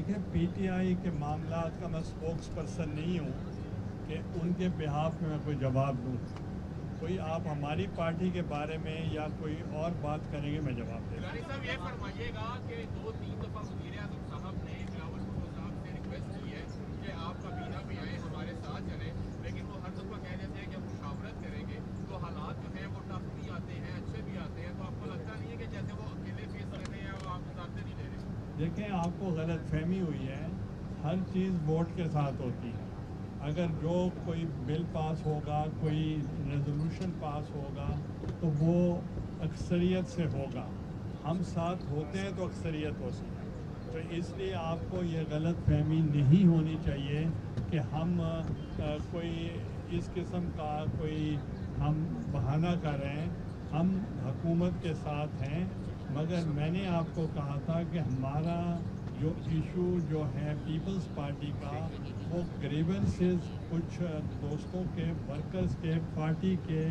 دیکھیں P T I کے معاملات کا میں اسپوکس پرسن نہیں ہوں کہ ان کے بہاف میں کوئی جواب دوں. کوئی آپ ہماری پارٹی کے بارے میں یا کوئی اور بات کریں گے میں جواب دیں گا. صاحب یہ فرمائیے گا کہ 2-3 دفعہ وزیر اعظم صاحب نے بلاول بھٹو صاحب سے ریکویسٹ کی ہے کہ آپ کابینہ میں آئیں ہمارے ساتھ چلیں، لیکن وہ ہر دفعہ کہہ دیتے ہیں کہ ہم مشاورت کریں گے. تو حالات جو ہیں وہ ٹف بھی آتے ہیں اچھے بھی آتے ہیں، تو آپ کو لگتا نہیں ہے کہ جیسے وہ اکیلے فیس کر رہے ہیں اور آپ اجازت نہیں دے رہے؟ دیکھیں آپ کو غلط فہمی ہوئی ہے. ہر چیز ووٹ کے ساتھ ہوتی ہے. اگر جو کوئی بل پاس ہوگا، کوئی ریزولوشن پاس ہوگا تو وہ اکثریت سے ہوگا. ہم ساتھ ہوتے ہیں تو اکثریت ہوتی ہے. تو اس لیے آپ کو یہ غلط فہمی نہیں ہونی چاہیے کہ ہم کوئی اس قسم کا کوئی ہم بہانہ کر رہے ہیں. ہم حکومت کے ساتھ ہیں، مگر میں نے آپ کو کہا تھا کہ ہمارا جو ایشو جو ہے پیپلز پارٹی کا وہ گریونسز کچھ دوستوں کے ورکرز کے پارٹی کے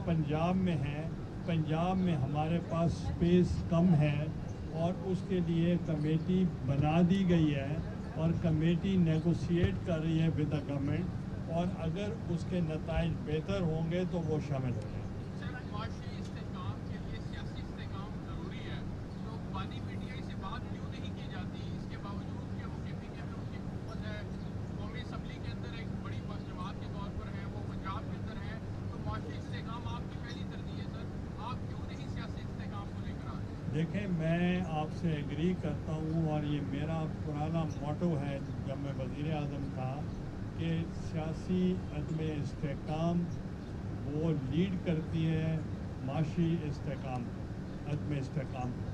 پنجاب میں ہیں. پنجاب میں ہمارے پاس سپیس کم ہے اور اس کے لیے کمیٹی بنا دی گئی ہے اور کمیٹی نیگوشیٹ کر رہی ہے ود دا گورنمنٹ، اور اگر اس کے نتائج بہتر ہوں گے تو وہ شامل ہو جائیں گے. معاشی استحکام کے لیے سیاسی استحکام ضروری ہے، تو بانی پی ٹی آئی سے بات کیوں نہیں کی جاتی اس کے باوجود کہ وہ کے پی کے میں ان کی حکومت ہے، قومی اسمبلی کے اندر ایک بڑی جماعت کے طور پر ہے، وہ پنجاب کے اندر ہے، تو معاشی استحکام آپ کی پہلی ترجیح ہے. سر آپ کیوں نہیں سیاسی استحکام کو لے کر آ رہے ہیں؟ دیکھیں میں آپ سے ایگری کرتا ہوں، اور یہ میرا پرانا موٹو ہے جب میں وزیر اعظم تھا کہ سیاسی عدم استحکام وہ لیڈ کرتی ہے معاشی استحکام کو، عدم استحکام کو.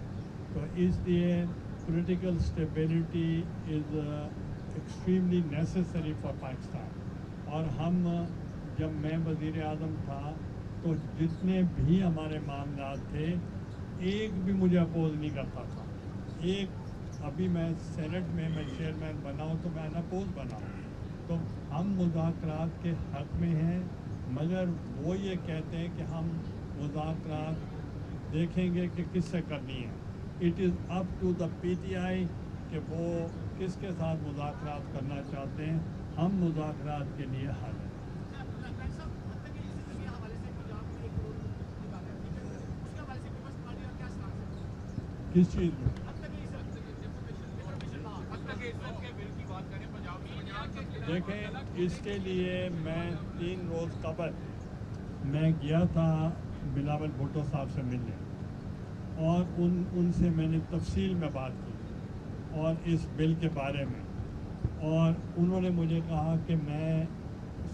تو اس لیے political stability is extremely necessary for Pakistan. اور ہم جب میں وزیر اعظم تھا تو جتنے بھی ہمارے معاملات تھے ایک بھی مجھے اپوز نہیں کرتا تھا. ایک ابھی میں سینٹ میں چیئرمین بنا ہوں تو میں ان اپوز بنا ہوں. تو ہم مذاکرات کے حق میں ہیں، مگر وہ یہ کہتے ہیں کہ ہم مذاکرات دیکھیں گے کہ کس سے کرنی ہے. It is up to the PTI کہ وہ کس کے ساتھ مذاکرات کرنا چاہتے ہیں. ہم مذاکرات کے لیے حاضر ہیں. کس چیز میں؟ دیکھیں اس کے لیے میں 3 روز قبل میں گیا تھا بلاول بھٹو صاحب سے ملنے، اور ان سے میں نے تفصیل میں بات کی اور اس بل کے بارے میں، اور انہوں نے مجھے کہا کہ میں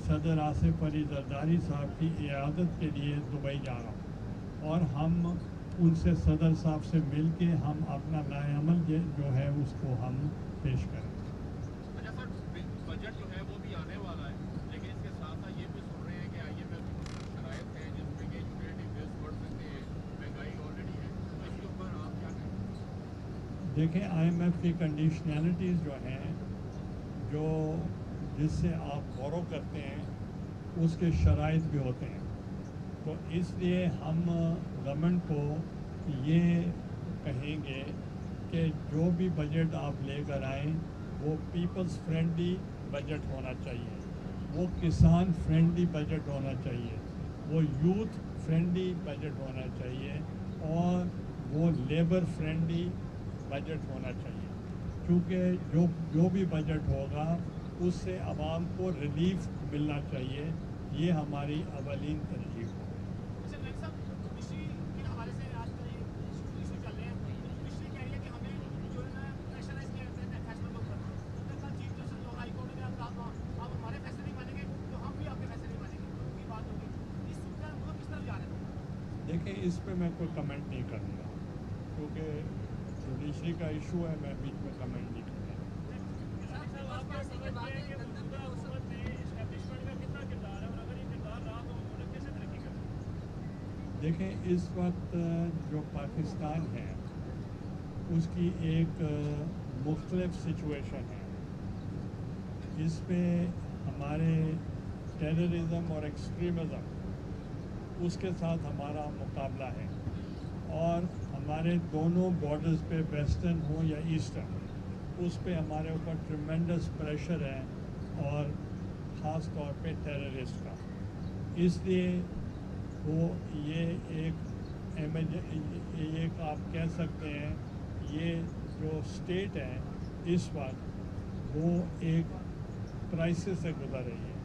صدر آصف علی زرداری صاحب کی عیادت کے لیے دبئی جا رہا ہوں، اور ہم ان سے صدر صاحب سے مل کے ہم اپنا لائحہ عمل جو ہے اس کو ہم پیش کریں. اچھا سر، بجٹ جو ہے وہ بھی آنے والا ہے، لیکن اس کے ساتھ ساتھ یہ بھی سن رہے ہیں کہ آئی ایم ایف کی شرائط ہے جس میں کہ یوٹیلیٹی بلز بڑھ سکتے ہیں، مہنگائی آلریڈی ہے، تو اس کے اوپر آپ کیا کہیں گے؟ دیکھیں آئی ایم ایف کی کنڈیشنلٹیز جو ہیں، جو جس سے آپ بورو کرتے ہیں اس کے شرائط بھی ہوتے ہیں. تو اس لیے ہم گورنمنٹ کو یہ کہیں گے کہ جو بھی بجٹ آپ لے کر آئیں وہ پیپلز فرینڈلی بجٹ ہونا چاہیے، وہ کسان فرینڈلی بجٹ ہونا چاہیے، وہ یوتھ فرینڈلی بجٹ ہونا چاہیے، اور وہ لیبر فرینڈلی بجٹ ہونا چاہیے. کیونکہ جو بھی بجٹ ہوگا اس سے عوام کو ریلیف ملنا چاہیے. یہ ہماری اولین ترجیح ہے. دیکھیں اس پہ میں کوئی کمنٹ نہیں کروں گا کیونکہ جوڈیشری کا ایشو ہے، میں بیچ میں کمنٹ نہیں کروں گا. دیکھیں اس وقت جو پاکستان ہے اس کی ایک مختلف سچویشن ہے. اس پہ ہمارے ٹیررزم اور ایکسٹریمزم اس کے ساتھ ہمارا مقابلہ ہے، اور ہمارے دونوں بارڈرز پہ ویسٹرن ہوں یا ایسٹرن، اس پہ ہمارے اوپر ٹریمنڈس پریشر ہے، اور خاص طور پہ ٹیررسٹ کا. اس لیے وہ یہ ایک آپ کہہ سکتے ہیں یہ جو اسٹیٹ ہے اس وقت وہ ایک کرائسس سے گزر رہی ہے.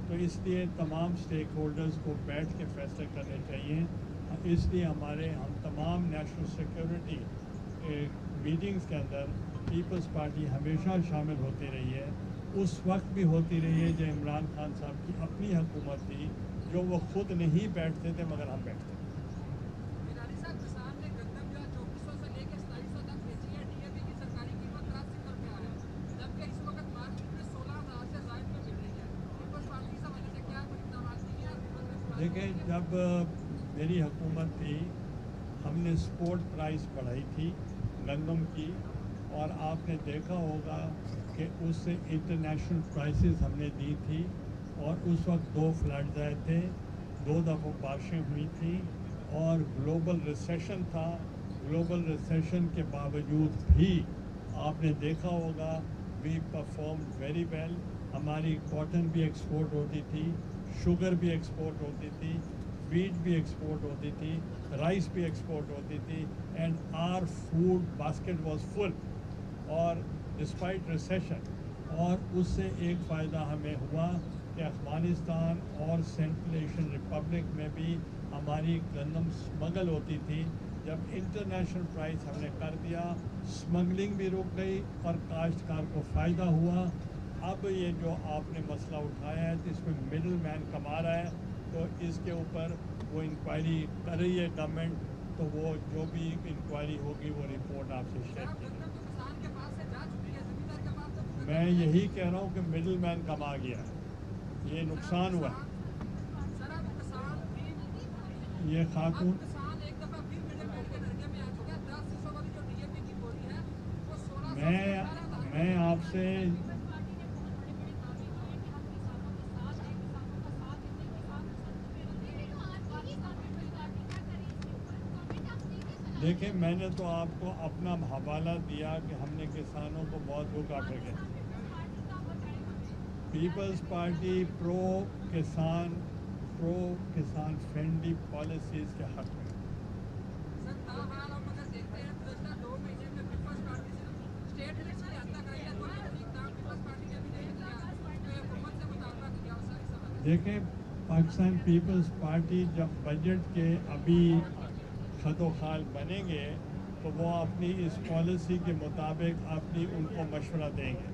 تو اس لیے تمام اسٹیک ہولڈرز کو بیٹھ کے فیصلے کرنے چاہیے. اس لیے ہم تمام نیشنل سیکورٹی میٹنگز کے اندر پیپلز پارٹی ہمیشہ شامل ہوتی رہی ہے. اس وقت بھی ہوتی رہی ہے جب عمران خان صاحب کی اپنی حکومت تھی، جو وہ خود نہیں بیٹھتے تھے مگر ہم بیٹھتے تھے. دیکھیں، جب میری حکومت تھی ہم نے سپورٹ پرائس بڑھائی تھی گندم کی، اور آپ نے دیکھا ہوگا کہ اس سے انٹرنیشنل پرائسز ہم نے دی تھی، اور اس وقت 2 فلڈز آئے تھے، 2 دفعہ بارشیں ہوئی تھیں، اور گلوبل ریسیشن تھا. گلوبل ریسیشن کے باوجود بھی آپ نے دیکھا ہوگا وی پرفارم ویری ویل. ہماری کاٹن بھی ایکسپورٹ ہوتی تھی، شوگر بھی ایکسپورٹ ہوتی تھی، ویٹ بھی ایکسپورٹ ہوتی تھی، رائس بھی ایکسپورٹ ہوتی تھی، and our food basket was full. اور ڈسپائٹ ریسیشن، اور اس سے ایک فائدہ ہمیں ہوا کہ افغانستان اور سینٹرل ایشین ریپبلک میں بھی ہماری گندم اسمگل ہوتی تھی. جب انٹرنیشنل پرائس ہم نے کر دیا، اسمگلنگ بھی رک گئی اور کاشتکار کو فائدہ ہوا. اب یہ جو آپ نے مسئلہ اٹھایا ہے تو اس میں مڈل مین کما رہا ہے، تو اس کے اوپر وہ انکوائری کر رہی ہے گورنمنٹ. تو وہ جو بھی انکوائری ہوگی وہ رپورٹ آپ سے شیئر کی. میں یہی کہہ رہا ہوں کہ مڈل مین کما گیا ہے، یہ نقصان ہوا ہے. یہ خاتون میں آپ سے دیکھیں، میں نے تو آپ کو اپنا حوالہ دیا کہ ہم نے کسانوں کو بہت روکا پھر. پیپلز پارٹی پرو کسان فرینڈلی پالیسیز کے حق میں. دیکھیں، پاکستان پیپلز پارٹی جب بجٹ کے ابھی خط و خال بنیں گے تو وہ اپنی اس پالیسی کے مطابق ان کو مشورہ دیں گے.